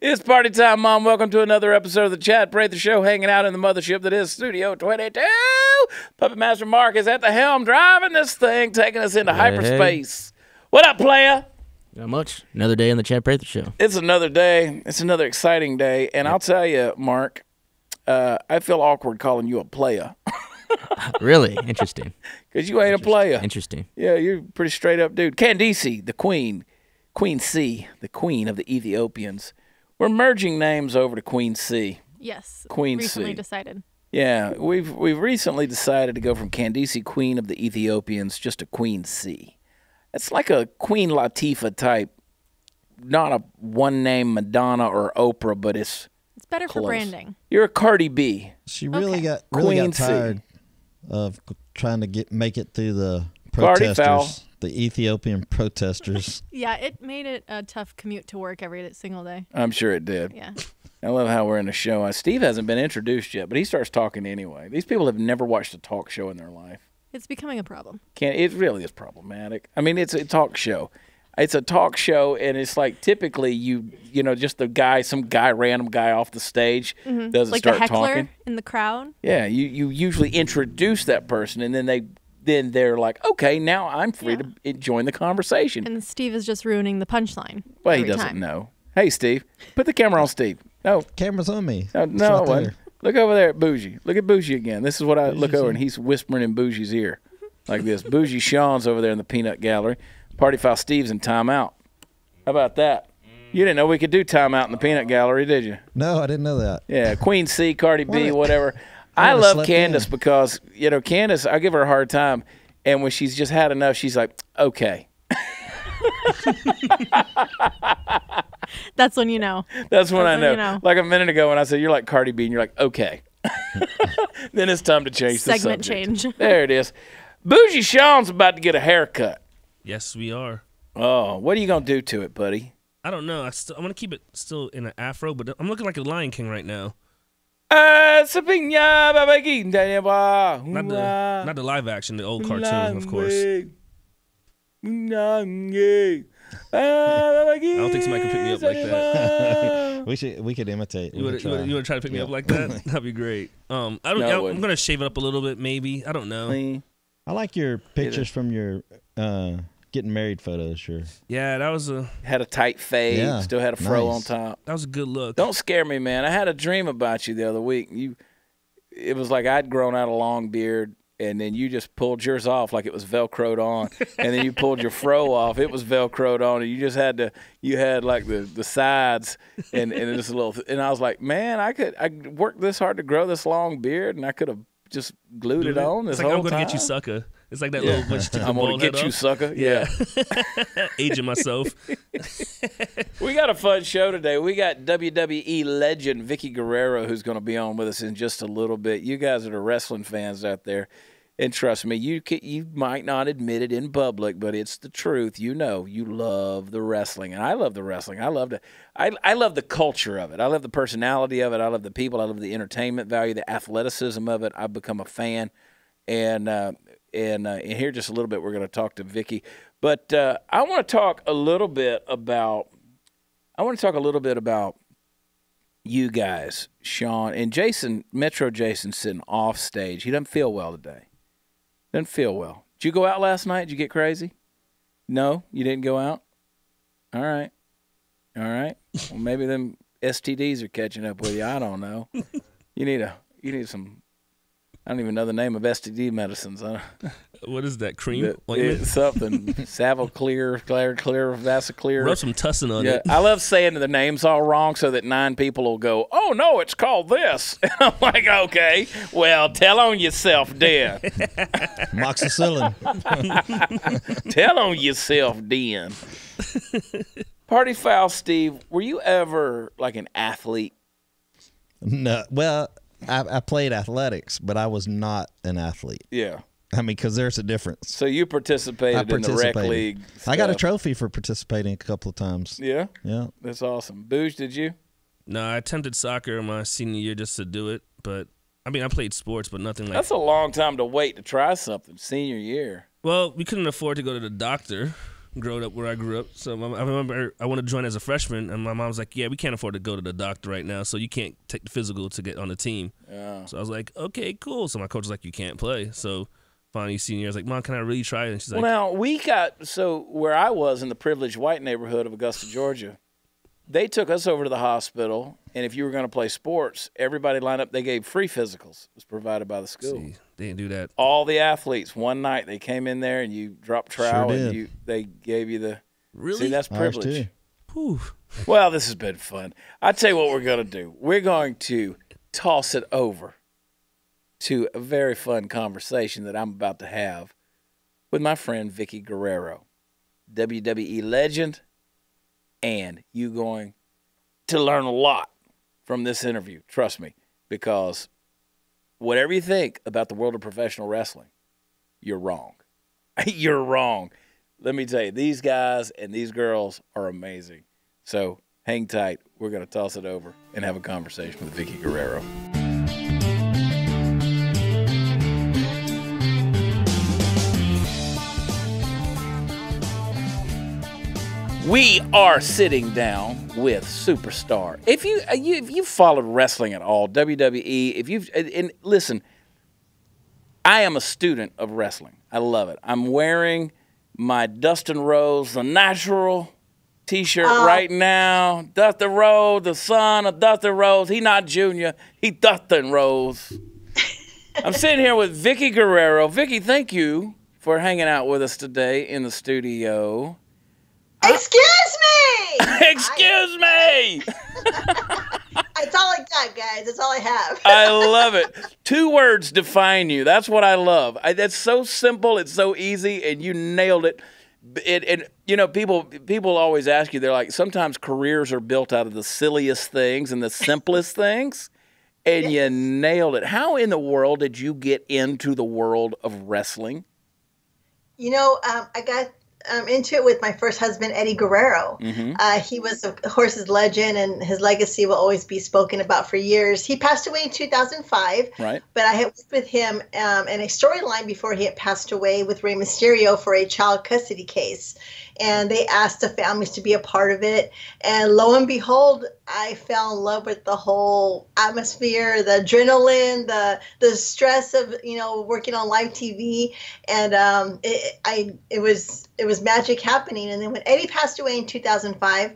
It's party time, Mom. Welcome to another episode of the Chad Prather Show, hanging out in the mothership that is Studio 22. Puppet Master Mark is at the helm, driving this thing, taking us into hyperspace. What up, playa? Not much. Another day on the Chad Prather Show. It's another day. It's another exciting day. And I'll tell you, Mark, I feel awkward calling you a playa. Really? Interesting. Because you ain't a playa. Interesting. Yeah, you're a pretty straight up dude. Candice, the queen. Queen C, the queen of the Ethiopians. We're merging names over to Queen C. Yes. Queen recently C. decided. Yeah, we've recently decided to go from Candice, queen of the Ethiopians, just to Queen C. It's like a Queen Latifah type, not a one-name Madonna or Oprah, but it's better close. For branding. You're a Cardi B. She really Okay. got tired of trying to make it through the Cardi protesters, foul. the Ethiopian protesters. Yeah, it made it a tough commute to work every single day. I'm sure it did. Yeah. I love how we're in the show. Steve hasn't been introduced yet, but he starts talking anyway. These people have never watched a talk show in their life. It's becoming a problem. It really is problematic. I mean, it's a talk show. It's a talk show, and it's like typically you know, just some random guy off the stage doesn't Like start the heckler talking. in the crowd. Yeah, you usually introduce that person, and then they're like, okay, now I'm free to join the conversation. And Steve is just ruining the punchline. Well, he every doesn't time. know. Hey, Steve, put the camera on Steve. No, Camera's on me. no, It's right it wasn't. there. Look over there at Bougie. Look at Bougie again. This is what I look Bougie's over, here. and he's whispering in Bougie's ear like this. Bougie Sean's over there in the peanut gallery. Party Foul Steve's in timeout. How about that? You didn't know we could do timeout in the peanut gallery, did you? No, I didn't know that. Yeah, Queen C, Cardi B, What? whatever. I I would've love slept Candace in. because, Candace, I give her a hard time, and when she's just had enough, she's like, okay. That's when you know. That's when I when know. you know. Like a minute ago when I said, you're like Cardi B, and you're like, okay. Then it's time to change the Segment subject. change. There it is. Bougie Sean's about to get a haircut. Yes, we are. Oh, what are you going to do to it, buddy? I don't know. I'm going to keep it still in an afro, but I'm looking like a Lion King right now. Not Not the live action, the old cartoon, of course. I don't think somebody can pick me up like that. We could imitate. You want to try to pick me up like that? That'd be great. I'm going to shave it up a little bit, maybe. I don't know. I like your pictures from your getting married photos. Sure. Yeah, that was a Had a tight fade, Yeah, still had a fro nice. on top. good look. Don't scare me, man. I had a dream about you the other week. It was like I'd grown out a long beard, and then you just pulled yours off like it was Velcroed on, and then you pulled your fro off. It was Velcroed on, and you just had like the sides and this little. And I was like, man, I worked this hard to grow this long beard, and I could have just glued it on this It's like whole I'm gonna time. get you, sucker. It's like that little bitch took the I'm gonna bald get head you, off. sucker. Yeah. Aging myself. We got a fun show today. We got WWE legend Vickie Guerrero who's going to be on with us in just a little bit. You guys that are wrestling fans out there, and trust me, you might not admit it in public, but it's the truth. You know, you love the wrestling, and I love the wrestling. I love the culture of it. I love the personality of it. I love the people. I love the entertainment value, the athleticism of it. I've become a fan, and here just a little bit we're going to talk to Vickie. But I want to talk a little bit about you guys, Sean and Jason. Metro Jason's sitting off stage. He doesn't feel well today. Doesn't feel well. Did you go out last night? Did you get crazy? No, you didn't go out. All right. Well, maybe them STDs are catching up with you. I don't know. You need some. I don't even know the name of STD medicines. What is that, cream? It's something. Savoclear, Clear, Vasiclear. Rub some tussin on Yeah, it. I love saying the names all wrong so that 9 people will go, oh, no, it's called this. And I'm like, okay, well, tell on yourself, then. Moxicillin. Tell on yourself, then. Party Foul Steve, were you ever like an athlete? No, well, I played athletics, but I was not an athlete. Yeah. I mean, because there's a difference. So you participated in the rec league I got a stuff. trophy for participating a couple of times. Yeah? Yeah. That's awesome. Booge, did you? No, I attempted soccer my senior year just to do it, but I mean, I played sports, but nothing like. That's a long time to wait to try something, senior year. Well, we couldn't afford to go to the doctor, growing up where I grew up. So I remember I wanted to join as a freshman, and my mom was like, "Yeah, we can't afford to go to the doctor right now, so you can't take the physical to get on the team." Yeah. So I was like, "Okay, cool." So my coach was like, "You can't play." So finally, senior year, I was like, "Mom, can I really try it?" And she's like, "Well, now where I was in the privileged white neighborhood of Augusta, Georgia, they took us over to the hospital, and if you were going to play sports, everybody lined up. They gave free physicals. It was provided by the school. See, they didn't do that. All the athletes, one night, they came in there, and you dropped trowel, and they gave you the – Really? See, that's privilege. Whew. Well, this has been fun. I tell you what we're going to do. We're going to toss it over to a very fun conversation that I'm about to have with my friend Vickie Guerrero, WWE legend, and you going to learn a lot from this interview. Trust me, because whatever you think about the world of professional wrestling, you're wrong. You're wrong. Let me tell you, these guys and these girls are amazing. So hang tight. We're going to toss it over and have a conversation with Vickie Guerrero. We are sitting down with superstar. If you've followed wrestling at all, WWE, and listen, I am a student of wrestling. I love it. I'm wearing my Dustin Rhodes, the natural T-shirt right now. Dustin Rhodes, the son of Dustin Rhodes. He not Junior. He Dustin Rhodes. I'm sitting here with Vickie Guerrero. Vickie, thank you for hanging out with us today in the studio. Excuse me! Excuse me! That's all I got, guys. That's all I have. I love it. 2 words define you. That's what I love. That's so simple. It's so easy, and you nailed it. And you know, people always ask you, they're like, sometimes careers are built out of the silliest things and the simplest things, and you nailed it. How in the world did you get into the world of wrestling? You know, I got into it with my first husband, Eddie Guerrero. Mm-hmm. He was a horse's legend, and his legacy will always be spoken about for years. He passed away in 2005, right? But I had worked with him in a storyline before he had passed away with Rey Mysterio for a child custody case. And they asked the families to be a part of it. And lo and behold, I fell in love with the whole atmosphere, the adrenaline, the stress of, you know, working on live TV. And it was magic happening. And then when Eddie passed away in 2005,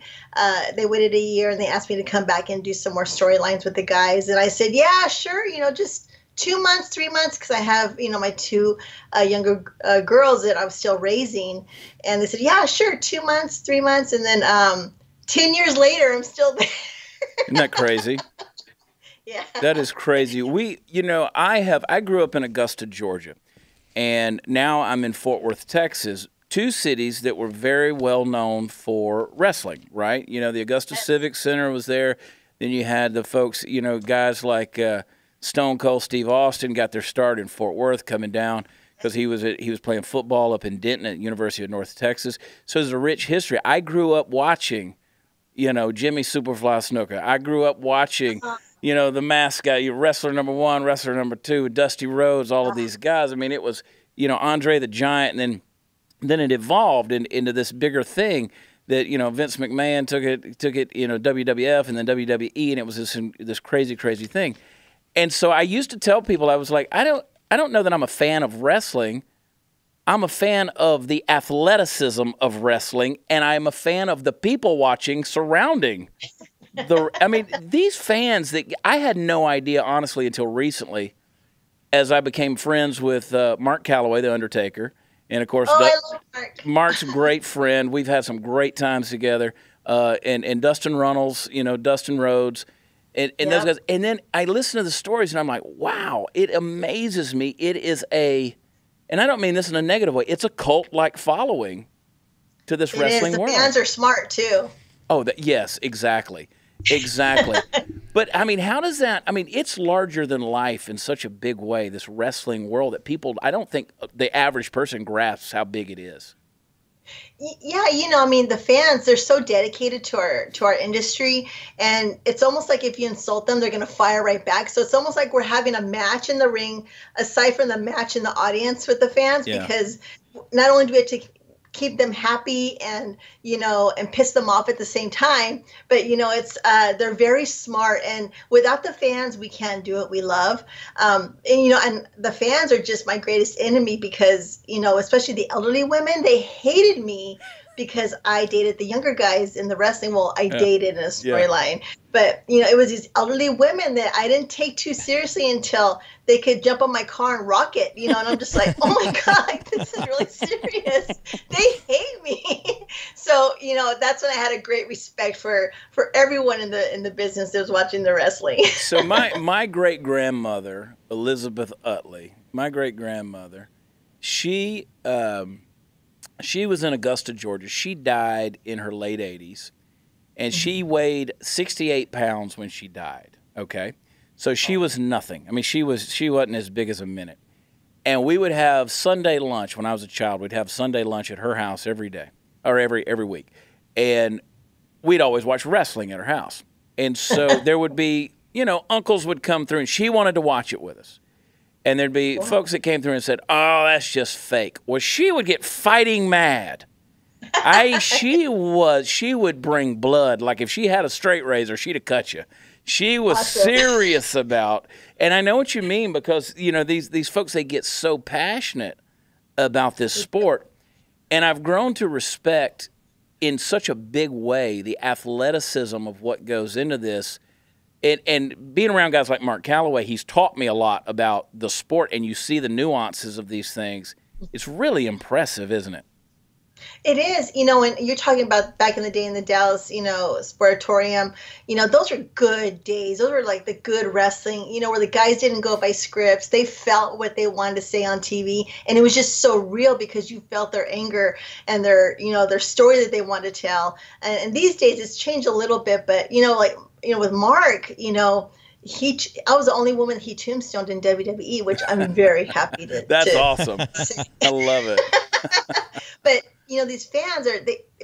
they waited a year and they asked me to come back and do some more storylines with the guys. And I said, yeah, sure, you know, just 2 months, 3 months, because I have, you know, my 2 younger girls that I'm still raising. And they said, yeah, sure, 2 months, 3 months. And then 10 years later, I'm still there. Isn't that crazy? Yeah. That is crazy. I grew up in Augusta, Georgia, and now I'm in Fort Worth, Texas, 2 cities that were very well known for wrestling, right? You know, the Augusta Civic Center was there. Then you had the folks, you know, guys like Stone Cold Steve Austin got their start in Fort Worth, coming down because he was playing football up in Denton at University of North Texas. So there's a rich history. I grew up watching, you know, Jimmy Superfly Snuka. I grew up watching, you know, the mascot, wrestler number 1, wrestler number 2, Dusty Rhodes, all of these guys. I mean, it was, you know, Andre the Giant, and then it evolved into this bigger thing that, you know, Vince McMahon took it, you know, WWF and then WWE, and it was this crazy, crazy thing. And so I used to tell people, I was like, I don't know that I'm a fan of wrestling. I'm a fan of the athleticism of wrestling, and I'm a fan of the people watching surrounding these fans that I had no idea, honestly, until recently, as I became friends with Mark Calloway, The Undertaker. And, of course, I love Mark. Mark's a great friend. We've had some great times together. And Dustin Runnels, you know, Dustin Rhodes. And those guys, and then I listen to the stories, and I'm like, wow, it amazes me. It is and I don't mean this in a negative way, it's a cult-like following to this wrestling world. The fans are smart, too. Oh, yes, exactly. Exactly. But, I mean, how does that, I mean, it's larger than life in such a big way, this wrestling world, that people, I don't think the average person grasps how big it is. Yeah, you know, I mean, the fans, they're so dedicated to our industry, and it's almost like if you insult them, they're going to fire right back. So it's almost like we're having a match in the ring, aside from the match in the audience with the fans, because not only do we have to keep them happy and, and piss them off at the same time. But, it's they're very smart, and without the fans, we can't do what we love. And the fans are just my greatest enemy because, especially the elderly women, they hated me because I dated the younger guys in the wrestling. Well, I dated in a storyline. But, it was these elderly women that I didn't take too seriously until they could jump on my car and rock it, and I'm just like, oh my God, this is really serious. They hate me. So, that's when I had a great respect for everyone in the business that was watching the wrestling. So my great-grandmother, Elizabeth Utley, my great-grandmother, she was in Augusta, Georgia. She died in her late 80s. And she weighed 68 pounds when she died, okay? So she was nothing. I mean, she wasn't as big as a minute. And we would have Sunday lunch when I was a child. We'd have Sunday lunch at her house every day, or every week. And we'd always watch wrestling at her house. And so there would be, uncles would come through, and she wanted to watch it with us. And there'd be folks that came through and said, oh, that's just fake. Well, she would get fighting mad. She would bring blood. Like if she had a straight razor, she'd have cut you. She was serious about, and I know what you mean because, these folks, they get so passionate about this sport. And I've grown to respect in such a big way the athleticism of what goes into this. And being around guys like Mark Calloway, he's taught me a lot about the sport, and you see the nuances of these things. It's really impressive, isn't it? It is, and you're talking about back in the day in the Dallas, Sportatorium, those are good days. Those were like the good wrestling, where the guys didn't go by scripts. They felt what they wanted to say on TV. And it was just so real because you felt their anger and their story that they wanted to tell. And these days it's changed a little bit, but, with Mark, I was the only woman he tombstoned in WWE, which I'm very happy to. That's awesome. I love it. But these fans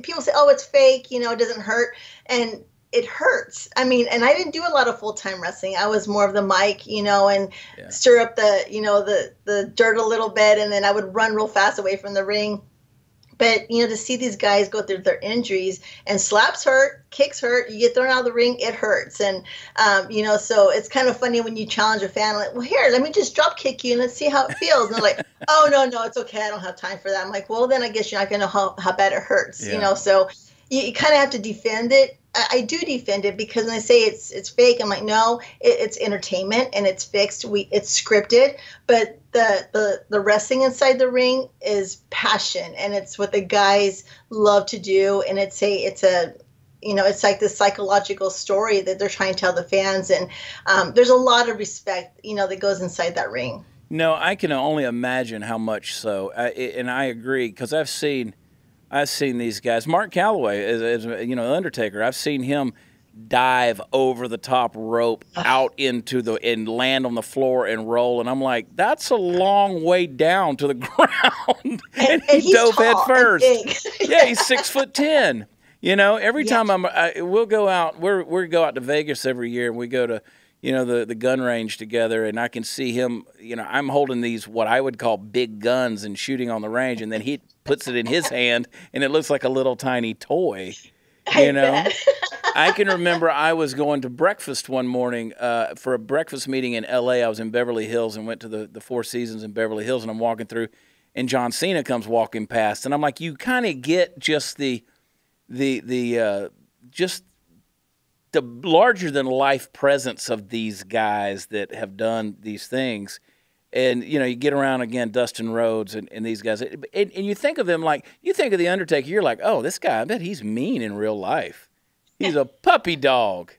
people say, oh, it's fake, it doesn't hurt. And it hurts. I mean, and I didn't do a lot of full-time wrestling. I was more of the mic, and stir up the dirt a little bit. And then I would run real fast away from the ring. But, to see these guys go through their injuries, and slaps hurt, kicks hurt, you get thrown out of the ring, it hurts. And, so it's kind of funny when you challenge a fan, like, well, here, let me just drop kick you and let's see how it feels. And they're like, oh, no, it's okay. I don't have time for that. I'm like, well, then I guess you're not going to know how bad it hurts, So you kind of have to defend it. I do defend it because when I say it's fake, I'm like, no, it's entertainment and it's fixed. It's scripted, but the wrestling inside the ring is passion, and it's what the guys love to do, and it's like this psychological story that they're trying to tell the fans, and there's a lot of respect, that goes inside that ring. No, I can only imagine how much so, and I agree because I've seen these guys. Mark Calloway is Undertaker. I've seen him dive over the top rope out into and land on the floor and roll, and I'm like, that's a long way down to the ground. and he dove head first. Yeah, he's 6'10". Every time we'll go out. We go out to Vegas every year, and we go to the gun range together, and I can see him. I'm holding these what I would call big guns and shooting on the range, and then he puts it in his hand, and it looks like a little tiny toy. I can remember I was going to breakfast one morning for a breakfast meeting in L.A. I was in Beverly Hills and went to the Four Seasons in Beverly Hills, and I'm walking through, and John Cena comes walking past, and I'm like, you kind of get just the larger than life presence of these guys that have done these things. And, you get around again, Dustin Rhodes and these guys. And you think of them like, you think of The Undertaker, you're like, oh, this guy, I bet he's mean in real life. He's a puppy dog.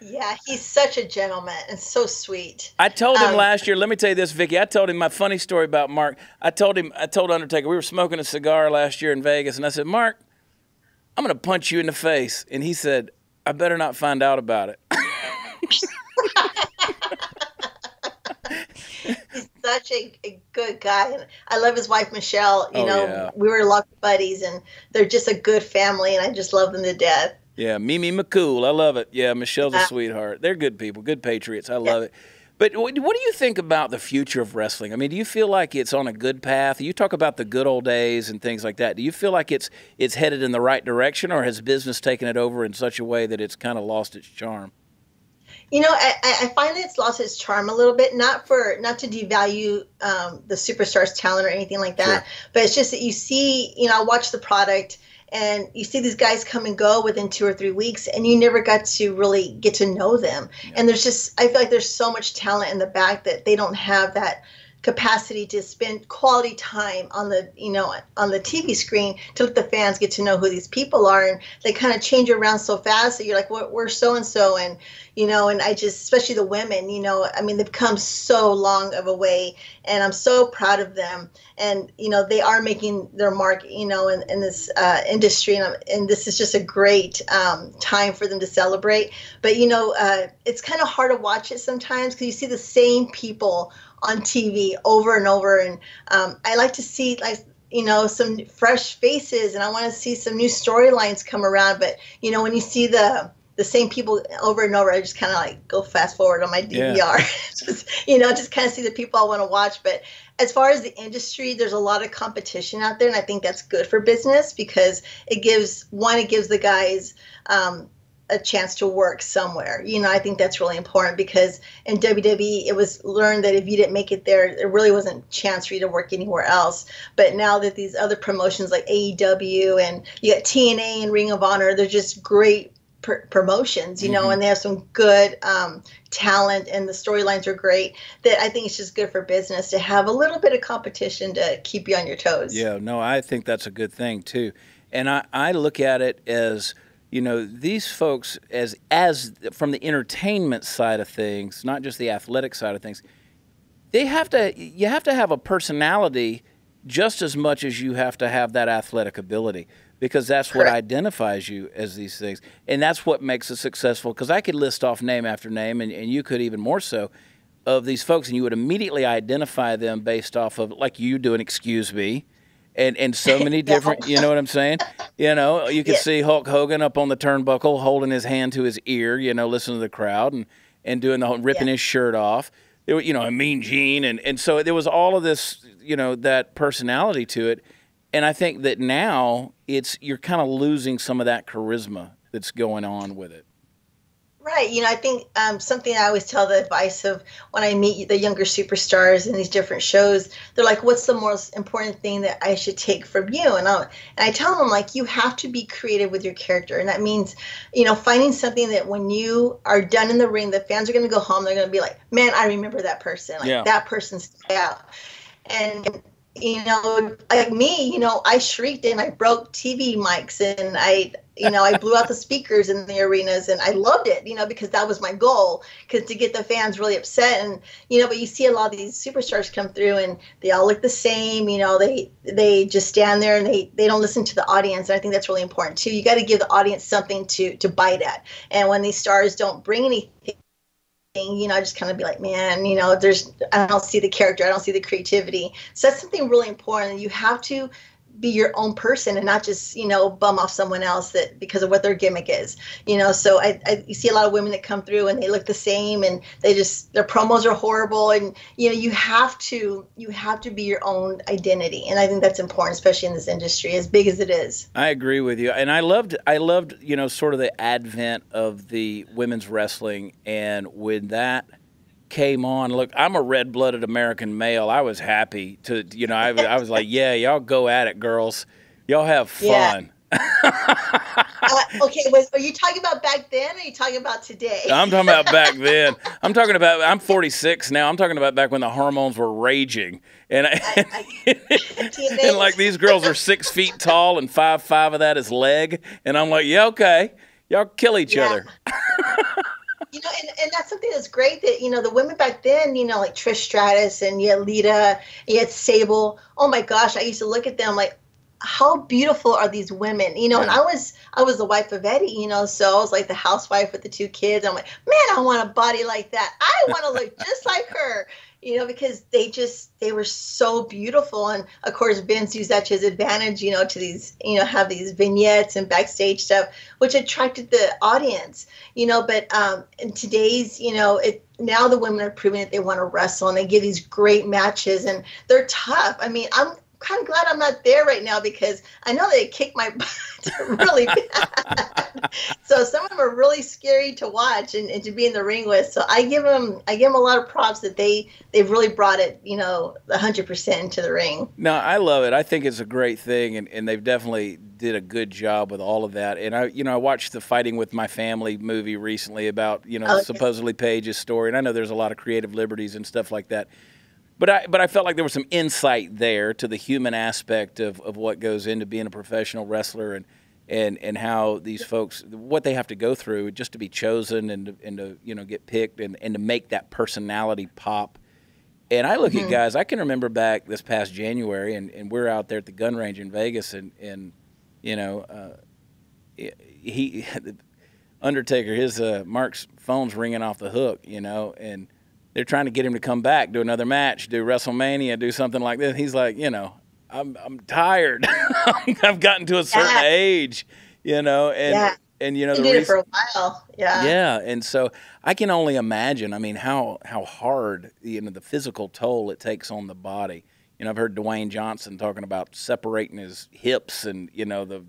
Yeah, he's such a gentleman and so sweet. I told him last year, let me tell you this, Vicki. I told him my funny story about Mark. I told Undertaker, we were smoking a cigar last year in Vegas, and I said, Mark, I'm going to punch you in the face. And he said, I better not find out about it. He's such a good guy, and I love his wife Michelle. We were locked buddies, and they're just a good family, and I just love them to death. Yeah, Mimi McCool, I love it. Yeah, Michelle's a sweetheart. They're good people, good patriots. I love it. But what do you think about the future of wrestling? I mean, do you feel like it's on a good path? You talk about the good old days and things like that. Do you feel like it's headed in the right direction, or has business taken it over in such a way that it's kind of lost its charm? You know, I find that it's lost its charm a little bit, not to devalue the superstar's talent or anything like that, sure. But it's just that you see, you know, I watch the product and you see these guys come and go within 2 or 3 weeks, and you never got to really get to know them. Yeah. And I feel like there's so much talent in the back that they don't have that capacity to spend quality time on the TV screen to let the fans get to know who these people are. And they kind of change around so fast that you're like, we're so-and-so. And, you know, and I just, especially the women, you know, I mean, they've come so long of a way, and I'm so proud of them. And, you know, they are making their mark, you know, in this industry. And this is just a great time for them to celebrate. But, you know, it's kind of hard to watch it sometimes because you see the same people on TV over and over. And I like to see, like, you know, some fresh faces, and I want to see some new storylines come around. But, you know, when you see the same people over and over, I just kind of like go fast forward on my DVR. Yeah. just kind of see the people I want to watch. But as far as the industry, there's a lot of competition out there, and I think that's good for business because it gives the guys a chance to work somewhere. You know, I think that's really important because in WWE, it was learned that if you didn't make it there really wasn't a chance for you to work anywhere else. But now that these other promotions like AEW and you got TNA and Ring of Honor, they're just great promotions, you know, and they have some good talent, and the storylines are great. That I think it's just good for business to have a little bit of competition to keep you on your toes. Yeah, no, I think that's a good thing too. And I look at it as, you know, these folks as from the entertainment side of things, not just the athletic side of things, you have to have a personality just as much as you have to have that athletic ability, because that's what identifies you as these things. And that's what makes it successful, because I could list off name after name, and you could even more so, of these folks, and you would immediately identify them based off of, like you do an excuse me, and so many different, you know what I'm saying? You know, you could see Hulk Hogan up on the turnbuckle holding his hand to his ear, you know, listening to the crowd and doing the whole, ripping his shirt off. There were, you know, a Mean Gene, and so there was all of this, you know, that personality to it. And I think that now you're kind of losing some of that charisma that's going on with it. Right. You know, I think something I always tell the advice of when I meet the younger superstars in these different shows, they're like, what's the most important thing that I should take from you? And I tell them, like, you have to be creative with your character. And that means, you know, finding something that when you are done in the ring, the fans are going to go home. They're going to be like, man, I remember that person. Like, that person stood out. And, you know, like me, you know, I shrieked and I broke TV mics, and I blew out the speakers in the arenas, and I loved it, you know, because that was my goal, because to get the fans really upset. And, you know, but you see a lot of these superstars come through and they all look the same, you know, they just stand there and they don't listen to the audience. And I think that's really important too. You got to give the audience something to bite at. And when these stars don't bring anything, you know, I just kind of be like, man, you know, I don't see the character, I don't see the creativity. So that's something really important. You have to be your own person and not just, you know, bum off someone else that because of what their gimmick is, you know. So you see a lot of women that come through and they look the same, and their promos are horrible, and, you know, you have to be your own identity. And I think that's important, especially in this industry, as big as it is. I agree with you. And I loved, you know, sort of the advent of the women's wrestling. And when that came on, look, I'm a red-blooded American male. I was happy to, you know, I was like, yeah, y'all go at it, girls. Y'all have fun. Okay, are you talking about back then, or are you talking about today? I'm talking about back then. I'm 46 now. I'm talking about back when the hormones were raging. And and like, these girls are 6 feet tall and 5'5" of that is leg. And I'm like, yeah, okay. Y'all kill each other. You know, and that's something that's great, that, you know, the women back then, you know, like Trish Stratus, and you had Lita, you had Sable. Oh my gosh, I used to look at them like, how beautiful are these women, you know? And I was the wife of Eddie, you know, so I was like the housewife with the 2 kids. I'm like, man, I want a body like that. I want to look just like her. because they were so beautiful. And of course, Vince used that to his advantage, to these, have these vignettes and backstage stuff, which attracted the audience, but in today's, now the women are proving that they want to wrestle, and they give these great matches, and they're tough. I mean, I'm kind of glad I'm not there right now, because I know they kick my butt really bad. So some of them are really scary to watch and to be in the ring with. So I give them a lot of props that they've really brought it, 100% into the ring. No, I love it. I think it's a great thing, and they've definitely did a good job with all of that. And I watched the Fighting with My Family movie recently about, supposedly Paige's story, and I know there's a lot of creative liberties and stuff like that. But I felt like there was some insight there to the human aspect of what goes into being a professional wrestler, and how these folks, what they have to go through just to be chosen and to get picked and to make that personality pop. And I look at guys, I can remember back this past January, and we're out there at the gun range in Vegas, and Undertaker, his Mark's phone's ringing off the hook, and they're trying to get him to come back, do another match, do WrestleMania, do something like this. He's like, I'm tired. I've gotten to a certain age, and he did it for a while. Yeah, and so I can only imagine. I mean, how hard the physical toll it takes on the body. I've heard Dwayne Johnson talking about separating his hips and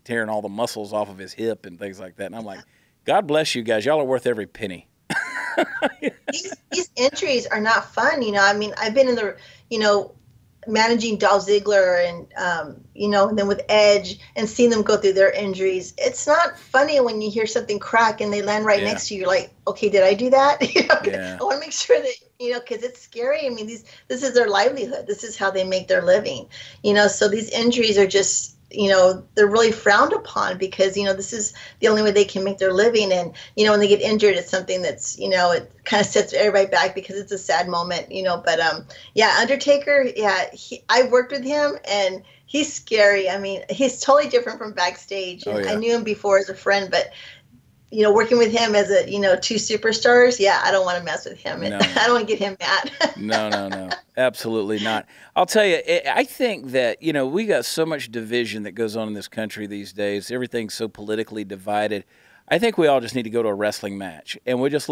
tearing all the muscles off of his hip and things like that. And I'm like, God bless you guys. Y'all are worth every penny. These injuries are not fun. I mean, I've been in the, managing Dolph Ziggler and, and then with Edge, and seeing them go through their injuries. It's not funny when you hear something crack and they land right next to you. You're like, okay, did I do that? I want to make sure that, because it's scary. I mean, this is their livelihood. This is how they make their living, so these injuries are just, they're really frowned upon, because, this is the only way they can make their living. And, when they get injured, it's something that's, it kind of sets everybody back, because it's a sad moment, but, Undertaker, I worked with him, and he's scary. I mean, he's totally different from backstage. Oh, yeah. I knew him before as a friend, but, working with him as a, two superstars, I don't want to mess with him. No. I don't want to get him mad. No, absolutely not. I'll tell you, I think that, we got so much division that goes on in this country these days. Everything's so politically divided. I think we all just need to go to a wrestling match, and we'll just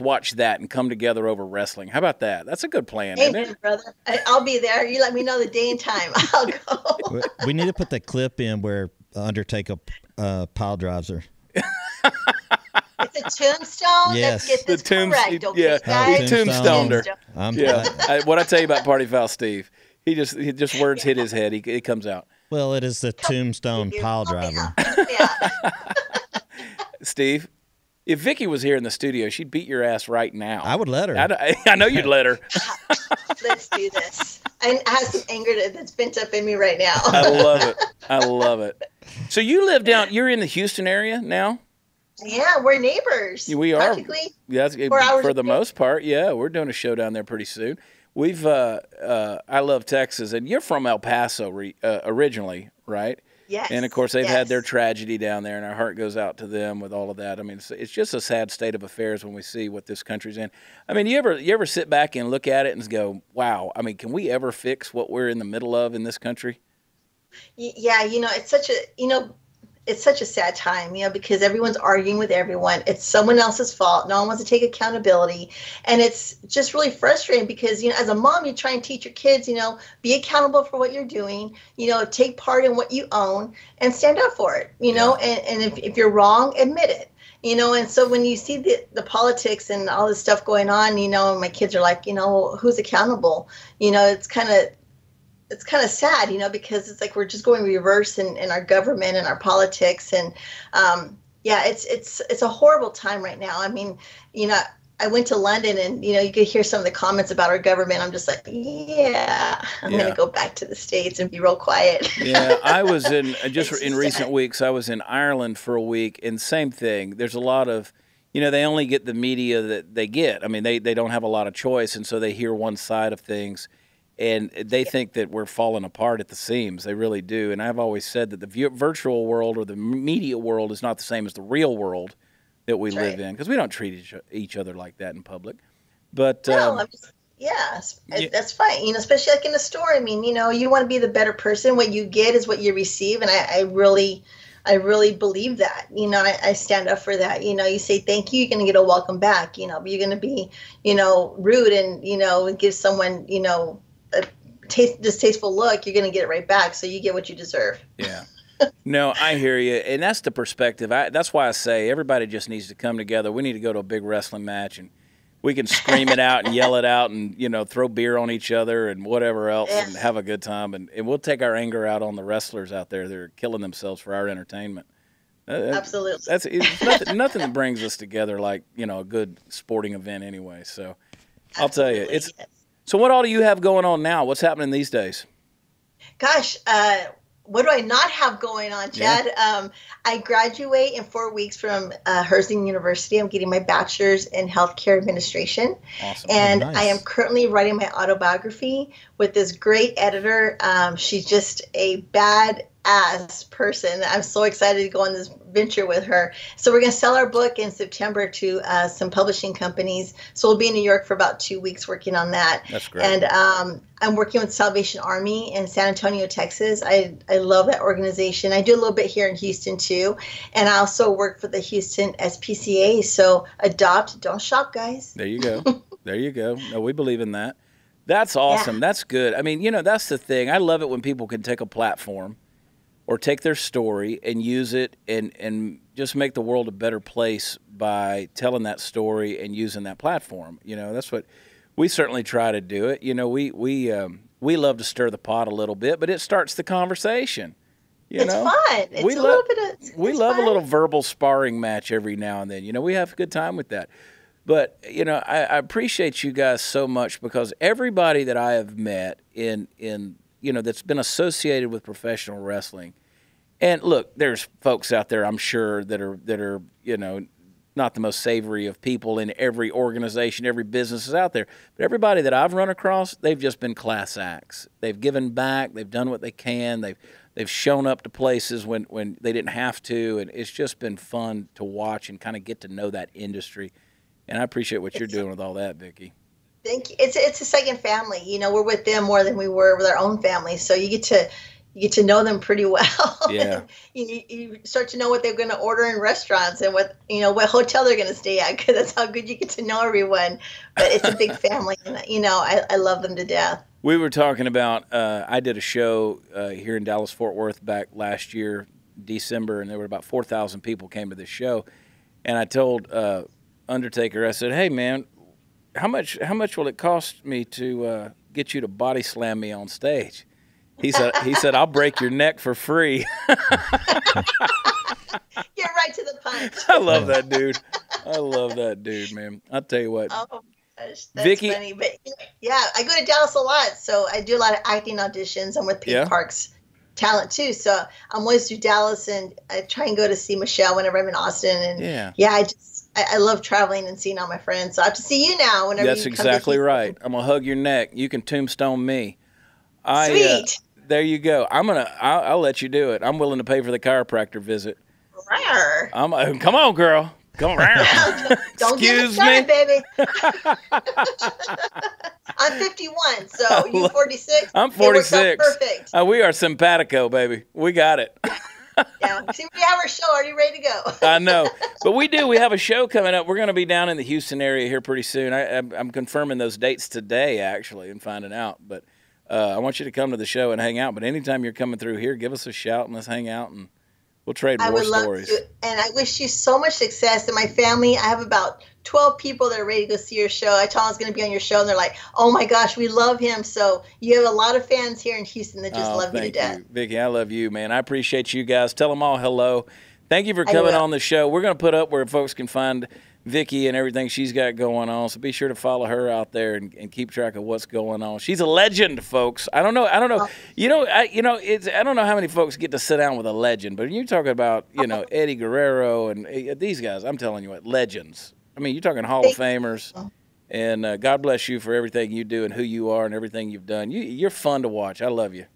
watch that and come together over wrestling. How about that? That's a good plan, isn't it? Brother. I'll be there. You let me know the day and time. I'll go. We need to put that clip in where Undertaker pile drives her. It's a tombstone. Yes. Let's get this correct, okay, guys? He tombstoned her. What I tell you about Party Foul Steve, he just words hit his head. It comes out. Well, it is the tombstone pile driver. Steve, if Vicky was here in the studio, she'd beat your ass right now. I would let her. I know you'd let her. Let's do this. I have some anger that's pent up in me right now. I love it. So you live you're in the Houston area now? Yeah, we're neighbors. We are. Practically. Yeah, for the most part, yeah. We're doing a show down there pretty soon. I love Texas, and you're from El Paso originally, right? Yes. And, of course, they've had their tragedy down there, and our heart goes out to them with all of that. I mean, it's just a sad state of affairs when we see what this country's in. I mean, you ever sit back and look at it and go, wow, I mean, can we ever fix what we're in the middle of in this country? Yeah, it's such a sad time, because everyone's arguing with everyone. It's someone else's fault. No one wants to take accountability. And it's just really frustrating because, as a mom, you try and teach your kids, be accountable for what you're doing, take part in what you own and stand up for it, and if you're wrong, admit it. And so when you see the politics and all this stuff going on, and my kids are like, who's accountable? It's kind of sad, because it's like we're just going reverse in our government and our politics. And it's a horrible time right now. I mean, I went to London and, you could hear some of the comments about our government. I'm just like, I'm going to go back to the States and be real quiet. Yeah, I was in recent weeks, I was in Ireland for a week, and same thing. There's a lot of, they only get the media that they get. I mean, they don't have a lot of choice, and so they hear one side of things. And they think that we're falling apart at the seams. They really do. And I've always said that the virtual world or the media world is not the same as the real world that we live in, because we don't treat each other like that in public. But no, That's fine. You know, especially like in a store. I mean, you know, you want to be the better person. What you get is what you receive, and I really believe that. You know, I stand up for that. You know, you say thank you, you're going to get a welcome back. You know, but you're going to be, you know, rude and, you know, give someone, you know, a distasteful look, you're going to get it right back. So you get what you deserve. Yeah. No, I hear you, and that's the perspective. That's why I say everybody just needs to come together. We need to go to a big wrestling match, and we can scream it out and yell it out and, you know, throw beer on each other and whatever else and have a good time. And we'll take our anger out on the wrestlers out there that are killing themselves for our entertainment. Absolutely. It's nothing that brings us together like, you know, a good sporting event anyway. So I'll tell you. So what all do you have going on now? What's happening these days? Gosh, what do I not have going on, Chad? Yeah. I graduate in 4 weeks from Herzing University. I'm getting my bachelor's in healthcare administration. Awesome. And nice. I am currently writing my autobiography with this great editor. She's just a badass person. I'm so excited to go on this venture with her. So we're going to sell our book in September to some publishing companies. So we'll be in New York for about 2 weeks working on that. That's great. And I'm working with Salvation Army in San Antonio, Texas. I love that organization. I do a little bit here in Houston too. And I also work for the Houston SPCA. So adopt, don't shop, guys. There you go. There you go. No, we believe in that. That's awesome. Yeah. That's good. I mean, you know, that's the thing. I love it when people can take a platform or take their story and use it and just make the world a better place by telling that story and using that platform. You know, that's what we certainly try to do it. You know, we love to stir the pot a little bit, but it starts the conversation. It's fun. It's we a little bit of we love fun. A little verbal sparring match every now and then. You know, we have a good time with that. But, you know, I appreciate you guys so much because everybody that I have met in you know, that's been associated with professional wrestling. And look, there's folks out there, I'm sure, that are, you know, not the most savory of people in every organization, every business is out there. But everybody that I've run across, they've just been class acts. They've given back, they've done what they can, they've shown up to places when they didn't have to, and it's just been fun to watch and kind of get to know that industry. And I appreciate what you're doing with all that, Vickie. Thank you. It's a second family. You know, we're with them more than we were with our own family. So you get to know them pretty well. Yeah. you start to know what they're going to order in restaurants and what hotel they're going to stay at, because that's how good you get to know everyone. But it's a big family, and you know, I love them to death. We were talking about I did a show here in Dallas-Fort Worth back last year, December, and there were about 4,000 people came to this show, and I told Undertaker, I said, "Hey man, how much will it cost me to get you to body slam me on stage?" He said, "I'll break your neck for free." Get right to the punch. I love that dude. I love that dude, man. I'll tell you what. Oh, gosh, that's Vickie, funny. But yeah, I go to Dallas a lot, so I do a lot of acting auditions. I'm with Pink Park's talent too, so I'm always through Dallas, and I try and go to see Michelle whenever I'm in Austin. And I love traveling and seeing all my friends. So I have to see you now whenever That's you come exactly to right. I'm gonna hug your neck. You can tombstone me. Sweet. There you go. I'll let you do it. I'm willing to pay for the chiropractor visit. Rawr. Come on, girl. Come on. Don't get me started, baby. I'm 51, so you 46. I'm 46. Perfect. We are simpatico, baby. We got it. Yeah. See, we have our show already ready to go. I know. But we do. We have a show coming up. We're going to be down in the Houston area here pretty soon. I'm confirming those dates today, actually, and finding out. But I want you to come to the show and hang out. But anytime you're coming through here, give us a shout and let's hang out and we'll trade war stories. Love to. And I wish you so much success. And my family, I have about 12 people that are ready to go see your show. I told them I was going to be on your show, and they're like, "Oh my gosh, we love him." So you have a lot of fans here in Houston that just love you to death. Vickie, I love you, man. I appreciate you guys. Tell them all hello. Thank you for coming on the show. We're going to put up where folks can find Vickie and everything she's got going on. So be sure to follow her out there and keep track of what's going on. She's a legend, folks. I don't know. I don't know how many folks get to sit down with a legend, but you're talking about, Eddie Guerrero and these guys. I'm telling you what, legends. I mean, you're talking Hall of Famers. And God bless you for everything you do and who you are and everything you've done. You're fun to watch. I love you.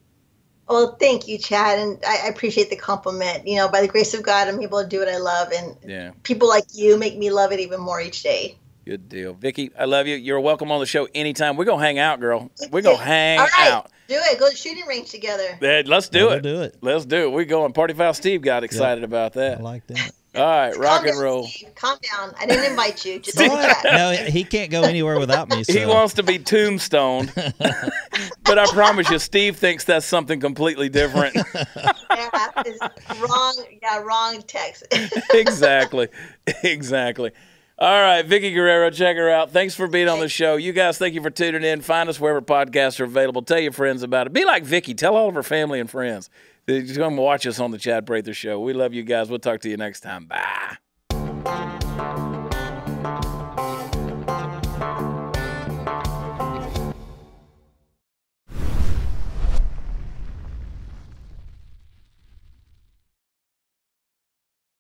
Well, thank you, Chad, and I appreciate the compliment. By the grace of God, I'm able to do what I love, and people like you make me love it even more each day. Good deal. Vickie, I love you. You're welcome on the show anytime. We're going to hang out, girl. We're going to hang All right, out. do it. Go to shooting range together. Yeah, let's do We'll it. do it. Let's do it. We're going. Party Foul Steve got excited about I that. like that. All right, rock Calm and down, roll. Steve. Calm down. I didn't invite you. Just in What? chat. No, he can't go anywhere without me. So. He wants to be tombstoned, but I promise you, Steve thinks that's something completely different. Yeah, it's wrong. Yeah, wrong text. Exactly. All right, Vickie Guerrero, check her out. Thanks for being on the show. You guys, thank you for tuning in. Find us wherever podcasts are available. Tell your friends about it. Be like Vickie. Tell all of her family and friends. Just come watch us on the Chad Prather Show. We love you guys. We'll talk to you next time. Bye.